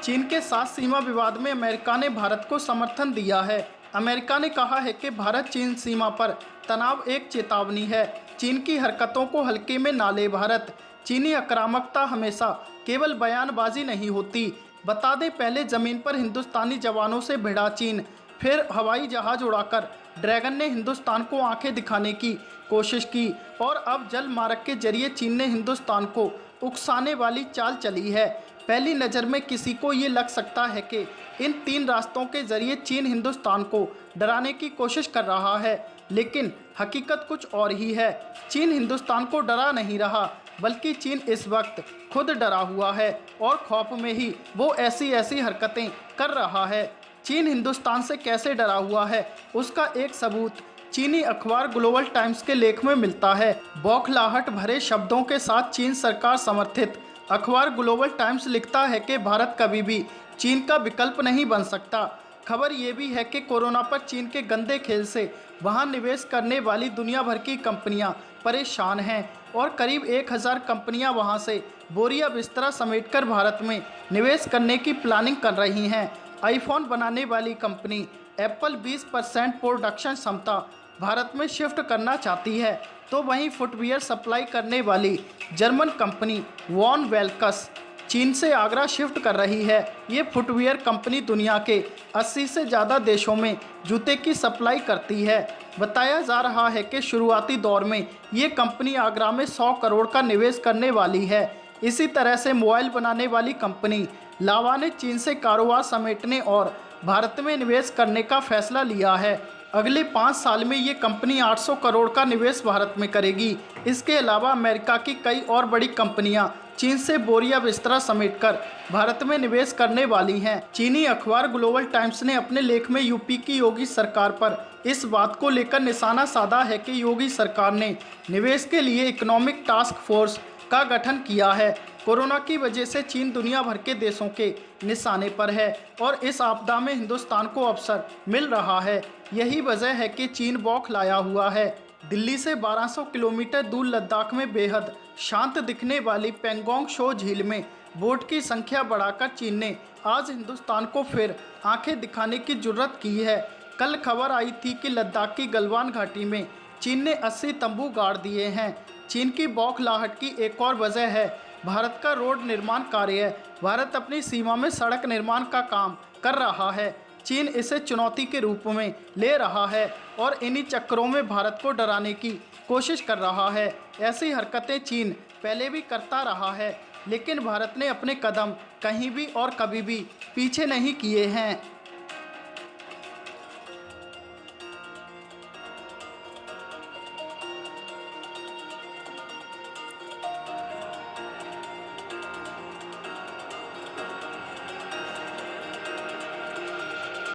चीन के साथ सीमा विवाद में अमेरिका ने भारत को समर्थन दिया है। अमेरिका ने कहा है कि भारत चीन सीमा पर तनाव एक चेतावनी है। चीन की हरकतों को हल्के में ना ले भारत। चीनी आक्रामकता हमेशा केवल बयानबाजी नहीं होती। बता दें, पहले जमीन पर हिंदुस्तानी जवानों से भिड़ा चीन, फिर हवाई जहाज उड़ाकर ड्रैगन ने हिंदुस्तान को आंखें दिखाने की कोशिश की और अब जल मार्ग के जरिए चीन ने हिंदुस्तान को उकसाने वाली चाल चली है। पहली नज़र में किसी को ये लग सकता है कि इन तीन रास्तों के जरिए चीन हिंदुस्तान को डराने की कोशिश कर रहा है, लेकिन हकीकत कुछ और ही है। चीन हिंदुस्तान को डरा नहीं रहा, बल्कि चीन इस वक्त खुद डरा हुआ है और खौफ में ही वो ऐसी हरकतें कर रहा है। चीन हिंदुस्तान से कैसे डरा हुआ है, उसका एक सबूत चीनी अखबार ग्लोबल टाइम्स के लेख में मिलता है। बौखलाहट भरे शब्दों के साथ चीन सरकार समर्थित अखबार ग्लोबल टाइम्स लिखता है कि भारत कभी भी चीन का विकल्प नहीं बन सकता। खबर ये भी है कि कोरोना पर चीन के गंदे खेल से वहां निवेश करने वाली दुनिया भर की कंपनियां परेशान हैं और करीब 1000 कंपनियां वहां से बोरिया बिस्तरा समेटकर भारत में निवेश करने की प्लानिंग कर रही हैं। आईफोन बनाने वाली कंपनी एप्पल 20% प्रोडक्शन क्षमता भारत में शिफ्ट करना चाहती है, तो वहीं फुटवियर सप्लाई करने वाली जर्मन कंपनी वॉन वेल्कस चीन से आगरा शिफ्ट कर रही है। ये फुटवियर कंपनी दुनिया के 80 से ज़्यादा देशों में जूते की सप्लाई करती है। बताया जा रहा है कि शुरुआती दौर में ये कंपनी आगरा में 100 करोड़ का निवेश करने वाली है। इसी तरह से मोबाइल बनाने वाली कंपनी लावा ने चीन से कारोबार समेटने और भारत में निवेश करने का फैसला लिया है। अगले 5 साल में ये कंपनी 800 करोड़ का निवेश भारत में करेगी। इसके अलावा अमेरिका की कई और बड़ी कंपनियां चीन से बोरिया बिस्तरा समेटकर भारत में निवेश करने वाली हैं। चीनी अखबार ग्लोबल टाइम्स ने अपने लेख में यूपी की योगी सरकार पर इस बात को लेकर निशाना साधा है कि योगी सरकार ने निवेश के लिए इकोनॉमिक टास्क फोर्स का गठन किया है। कोरोना की वजह से चीन दुनिया भर के देशों के निशाने पर है और इस आपदा में हिंदुस्तान को अवसर मिल रहा है। यही वजह है कि चीन बौखलाया हुआ है। दिल्ली से 1200 किलोमीटर दूर लद्दाख में बेहद शांत दिखने वाली पेंगोंग शो झील में बोट की संख्या बढ़ाकर चीन ने आज हिंदुस्तान को फिर आंखें दिखाने की जुर्रत की है। कल खबर आई थी कि लद्दाख की गलवान घाटी में चीन ने 80 तंबू गाड़ दिए हैं। चीन की बौखलाहट की एक और वजह है भारत का रोड निर्माण कार्य। भारत अपनी सीमा में सड़क निर्माण का काम कर रहा है। चीन इसे चुनौती के रूप में ले रहा है और इन्हीं चक्करों में भारत को डराने की कोशिश कर रहा है। ऐसी हरकतें चीन पहले भी करता रहा है, लेकिन भारत ने अपने कदम कहीं भी और कभी भी पीछे नहीं किए हैं।